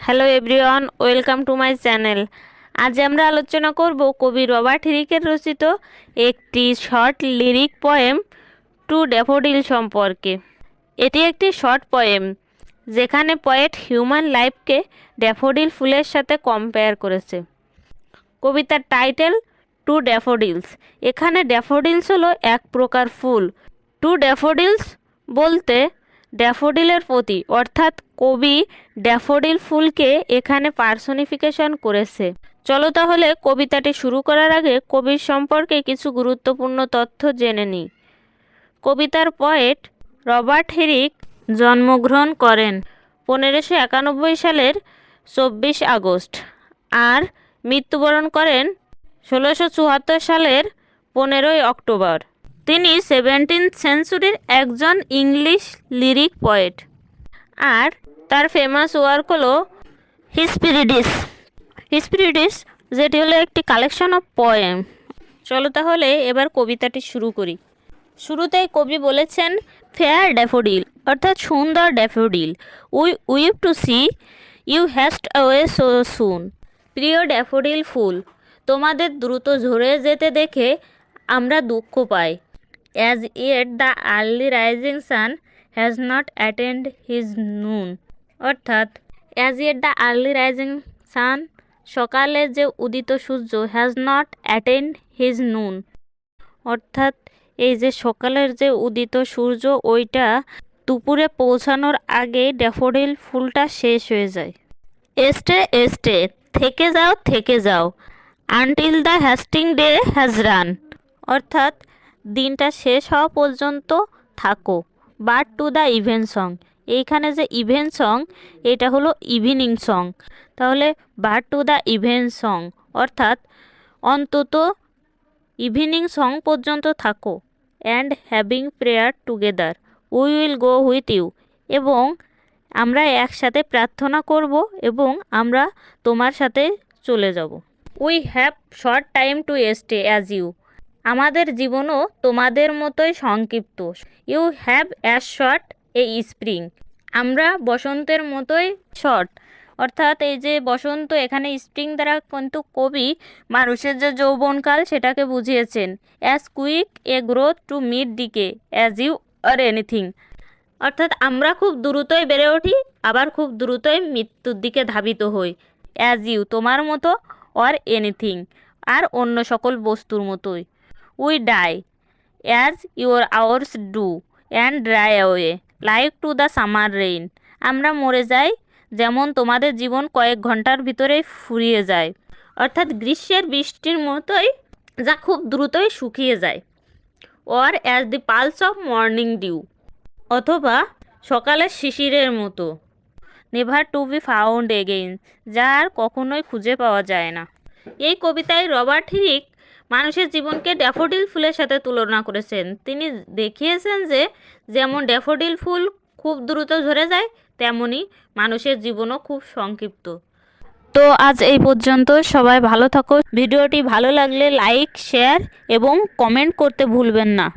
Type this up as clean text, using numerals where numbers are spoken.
Hello everyone, welcome to my channel. আজ আমরা আলোচনা করব কবি রবার্ট হিরিকের রচিত একটি short lyric poem to daffodil সম্পর্কে। এটি একটি শর্ট পোয়েম যেখানে পোয়েট হিউম্যান লাইফকে ড্যাফোডিল ফুলের সাথে কম্পেয়ার করেছে। কবিতার টাইটেল টু ড্যাফোডিলস। এখানে ড্যাফোডিলস হলো এক প্রকার ফুল। টু ড্যাফোডিলস বলতে ড্যাফোডিলের প্রতি, অর্থাৎ কবি ড্যাফোডিল ফুলকে এখানে পার্সনিফিকেশন করেছে। চলো তাহলে কবিতাটি শুরু করার আগে কবির সম্পর্কে কিছু গুরুত্বপূর্ণ তথ্য জেনে নিই। কবিতার পোয়েট রবার্ট হিরিক জন্মগ্রহণ করেন 1591 সালের 24 আগস্ট আর মৃত্যুবরণ করেন 1674 সালের 15 অক্টোবর। তিনি 17th সেঞ্চুরির একজন ইংলিশ লিরিক পোয়েট। আর তার ফেমাস ওয়ার্ক হলো হিস্পিরিডিস, যেটি হলো একটি কালেকশন অফ পোয়েম। চলো তাহলে এবার কবিতাটি শুরু করি। শুরুতেই কবি বলেছেন, ফেয়ার ড্যাফোডিল, অর্থাৎ সুন্দর daffodil, we weep to see you haste away so soon. প্রিয় ড্যাফোডিল ফুল, তোমাদের দ্রুত ঝরে যেতে দেখে আমরা দুঃখ পাই। As yet the early rising sun has not attained his noon, অর্থাৎ as yet the early rising sun, সকালে যে উদিত সূর্য, has not attained his noon, অর্থাৎ এই যে সকালের যে উদিত সূর্য ওইটা দুপুরে পৌঁছানোর আগে ড্যাফোডিল ফুলটা শেষ হয়ে যায়। এস্টে এস্টে, থেকে যাও until the hasting day has run, অর্থাৎ দিনটা শেষ হওয়া পর্যন্ত থাকো। But to the even song, এইখানে যে ইভেন সং এটা হলো ইভিনিং সং, তাহলে but to the even song অর্থাৎ অন্তত ইভিনিং সং পর্যন্ত থাকো। And having prayer together we will go with you, এবং আমরা একসাথে প্রার্থনা করব এবং আমরা তোমার সাথে চলে যাব। We have short time to stay as you, আমাদের জীবনও তোমাদের মতোই সংক্ষিপ্ত। You have as short a spring, আমরা বসন্তের মতোই শর্ট, অর্থাৎ এই যে বসন্ত এখানে স্প্রিং দ্বারা কিন্তু কবি মানুষের যে যৌবনকাল সেটাকে বুঝিয়েছেন। As quick a growth to meet decay as you or anything, অর্থাৎ আমরা খুব দ্রুতই বেড়ে উঠি, আবার খুব দ্রুতই মৃত্যুর দিকে ধাবিত হই। অ্যাজ ইউ তোমার মতো, অর এনিথিং আর অন্য সকল বস্তুর মতোই। We die as your hours do and dry away like to the summer rain, আমরা মরে যাই যেমন তোমাদের জীবন কয়েক ঘন্টার ভিতরেই ফুরিয়ে যায়, অর্থাৎ গ্রীষ্মের বৃষ্টির মতোই যা খুব দ্রুতই শুকিয়ে যায়। Or as the pearls of morning dew, অথবা সকালের শিশিরের মতো। Never to be found again, যা আর কখনোই খুঁজে পাওয়া যায় না। এই কবিতায় রবার্ট হিরিক মানুষের জীবনকে ড্যাফোডিল ফুলের সাথে তুলনা করেছেন। তিনি দেখিয়েছেন যে যেমন ড্যাফোডিল ফুল খুব দ্রুত ঝরে যায়, তেমনি মানুষের জীবনও খুব সংক্ষিপ্ত। তো আজ এই পর্যন্ত, সবাই ভালো থাকো। ভিডিওটি ভালো লাগলে লাইক, শেয়ার এবং কমেন্ট করতে ভুলবেন না।